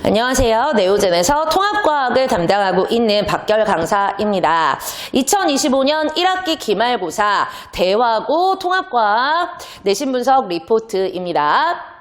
안녕하세요. 네오젠에서 통합과학을 담당하고 있는 박결 강사입니다. 2025년 1학기 기말고사 대화고 통합과학 내신 분석 리포트입니다.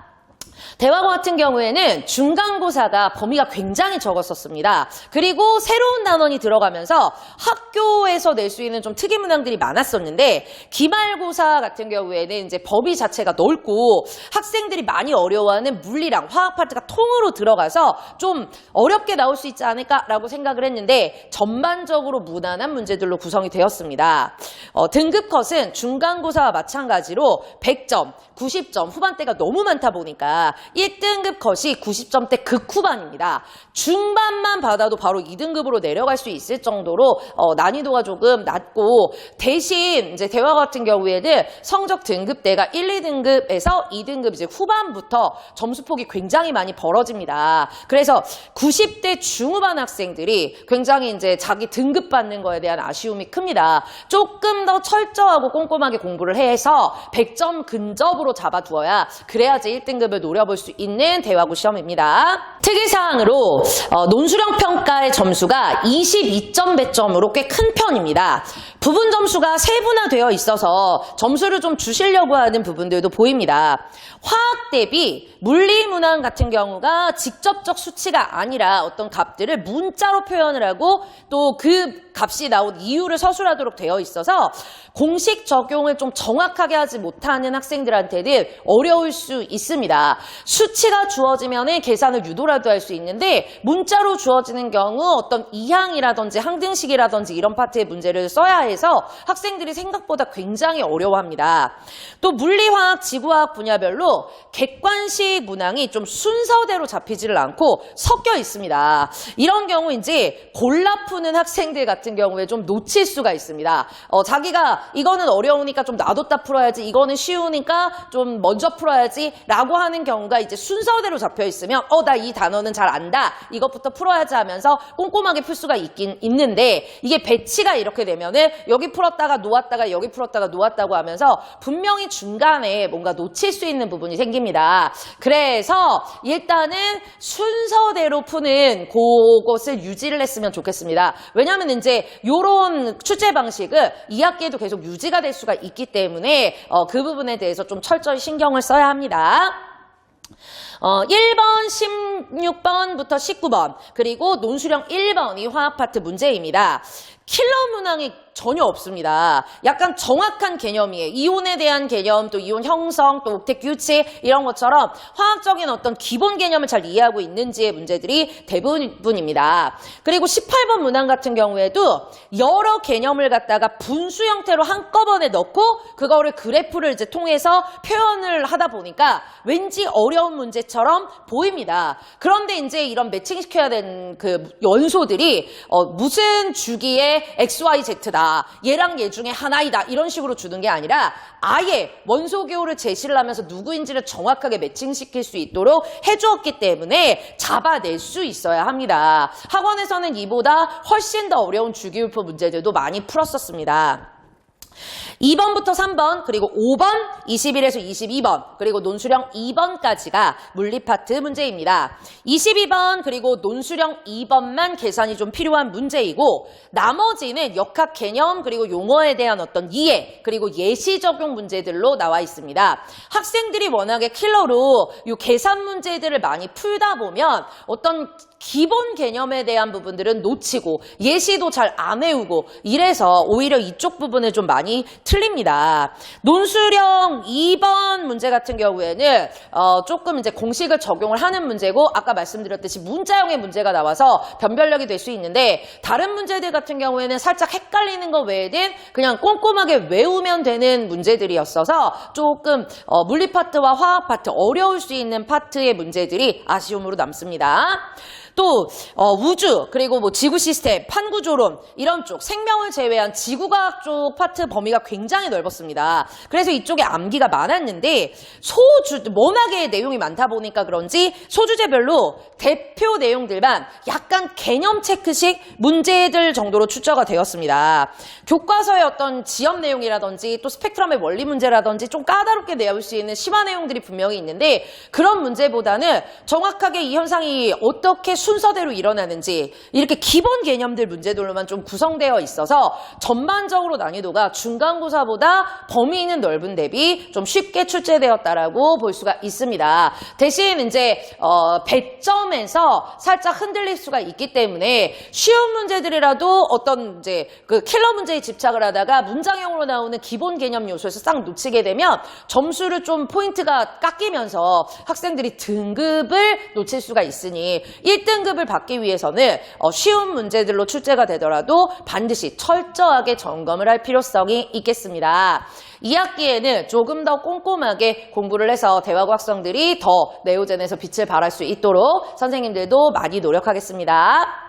대화고 같은 경우에는 중간고사가 범위가 굉장히 적었었습니다. 그리고 새로운 단원이 들어가면서 학교에서 낼 수 있는 좀 특이 문항들이 많았었는데 기말고사 같은 경우에는 이제 범위 자체가 넓고 학생들이 많이 어려워하는 물리랑 화학 파트가 통으로 들어가서 좀 어렵게 나올 수 있지 않을까라고 생각을 했는데 전반적으로 무난한 문제들로 구성이 되었습니다. 등급 컷은 중간고사와 마찬가지로 100점, 90점 후반대가 너무 많다 보니까 1등급 컷이 90점대 극후반입니다. 중반만 받아도 바로 2등급으로 내려갈 수 있을 정도로 난이도가 조금 낮고 대신 이제 대화 같은 경우에는 성적 등급대가 1, 2등급에서 2등급 이제 후반부터 점수폭이 굉장히 많이 벌어집니다. 그래서 90대 중후반 학생들이 굉장히 이제 자기 등급 받는 거에 대한 아쉬움이 큽니다. 조금 더 철저하고 꼼꼼하게 공부를 해서 100점 근접으로 잡아두어야 그래야지 1등급을 노려볼 수 있는 대화고 시험입니다. 특이사항으로 논술형 평가의 점수가 22점 배점으로 꽤 큰 편입니다. 부분 점수가 세분화되어 있어서 점수를 좀 주시려고 하는 부분들도 보입니다. 화학 대비 물리 문항 같은 경우가 직접적 수치가 아니라 어떤 값들을 문자로 표현을 하고 또 그 값이 나온 이유를 서술하도록 되어 있어서 공식 적용을 좀 정확하게 하지 못하는 학생들한테는 어려울 수 있습니다. 수치가 주어지면 계산을 유도라도 할 수 있는데 문자로 주어지는 경우 어떤 이항이라든지 항등식이라든지 이런 파트의 문제를 써야 해서 학생들이 생각보다 굉장히 어려워합니다. 또 물리화학, 지구화학 분야별로 객관식 문항이 좀 순서대로 잡히지를 않고 섞여 있습니다. 이런 경우 이제 골라 푸는 학생들 같은 경우에 좀 놓칠 수가 있습니다. 자기가 이거는 어려우니까 좀 놔뒀다 풀어야지, 이거는 쉬우니까 좀 먼저 풀어야지 라고 하는 경우가 이제 순서대로 잡혀 있으면 나 이 단어는 잘 안다, 이것부터 풀어야지 하면서 꼼꼼하게 풀 수가 있긴 있는데 이게 배치가 이렇게 되면은 여기 풀었다가 놓았다가 여기 풀었다가 놓았다고 하면서 분명히 중간에 뭔가 놓칠 수 있는 부분이 생깁니다. 그래서 일단은 순서대로 푸는 그것을 유지를 했으면 좋겠습니다. 왜냐하면 이제 이런 출제 방식은 2학기에도 계속 유지가 될 수가 있기 때문에 그 부분에 대해서 좀 철저히 신경을 써야 합니다. 1번, 16번부터 19번 그리고 논술형 1번이 화학 파트 문제입니다. 킬러 문항이 전혀 없습니다. 약간 정확한 개념이에요. 이온에 대한 개념, 또 이온 형성, 또 옥텟 규칙 이런 것처럼 화학적인 어떤 기본 개념을 잘 이해하고 있는지의 문제들이 대부분입니다. 그리고 18번 문항 같은 경우에도 여러 개념을 갖다가 분수 형태로 한꺼번에 넣고 그거를 그래프를 이제 통해서 표현을 하다 보니까 왠지 어려운 문제처럼 보입니다. 그런데 이제 이런 매칭시켜야 되는 그 연소들이 무슨 주기의 XYZ다, 얘랑 얘 중에 하나이다 이런 식으로 주는 게 아니라 아예 원소기호를 제시를 하면서 누구인지를 정확하게 매칭시킬 수 있도록 해주었기 때문에 잡아낼 수 있어야 합니다. 학원에서는 이보다 훨씬 더 어려운 주기율표 문제들도 많이 풀었었습니다. 2번부터 3번 그리고 5번, 21에서 22번 그리고 논술형 2번까지가 물리 파트 문제입니다. 22번 그리고 논술형 2번만 계산이 좀 필요한 문제이고 나머지는 역학 개념 그리고 용어에 대한 어떤 이해 그리고 예시 적용 문제들로 나와 있습니다. 학생들이 워낙에 킬러로 이 계산 문제들을 많이 풀다 보면 어떤 기본 개념에 대한 부분들은 놓치고 예시도 잘 안 외우고 이래서 오히려 이쪽 부분을 좀 많이 틀립니다. 논술형 2번 문제 같은 경우에는 조금 이제 공식을 적용을 하는 문제고 아까 말씀드렸듯이 문자형의 문제가 나와서 변별력이 될 수 있는데 다른 문제들 같은 경우에는 살짝 헷갈리는 거 외에는 그냥 꼼꼼하게 외우면 되는 문제들이었어서 조금 물리 파트와 화학 파트 어려울 수 있는 파트의 문제들이 아쉬움으로 남습니다. 또 우주 그리고 뭐 지구 시스템, 판구조론 이런 쪽 생명을 제외한 지구과학 쪽 파트 범위가 굉장히 넓었습니다. 그래서 이쪽에 암기가 많았는데 워낙에 내용이 많다 보니까 그런지 소주제별로 대표 내용들만 약간 개념 체크식 문제들 정도로 출제가 되었습니다. 교과서의 어떤 지엽 내용이라든지 또 스펙트럼의 원리 문제라든지 좀 까다롭게 내올 수 있는 심화 내용들이 분명히 있는데 그런 문제보다는 정확하게 이 현상이 어떻게 순서대로 일어나는지 이렇게 기본 개념들 문제들로만 좀 구성되어 있어서 전반적으로 난이도가 중간고사보다 범위는 넓은 대비 좀 쉽게 출제되었다라고 볼 수가 있습니다. 대신 이제 배점에서 살짝 흔들릴 수가 있기 때문에 쉬운 문제들이라도 어떤 이제 그 킬러 문제에 집착을 하다가 문장형으로 나오는 기본 개념 요소에서 싹 놓치게 되면 점수를 좀 포인트가 깎이면서 학생들이 등급을 놓칠 수가 있으니 1등급을 받기 위해서는 쉬운 문제들로 출제가 되더라도 반드시 철저하게 점검을 할 필요성이 있겠습니다. 2학기에는 조금 더 꼼꼼하게 공부를 해서 대화고 학생들이 더 네오젠에서 빛을 발할 수 있도록 선생님들도 많이 노력하겠습니다.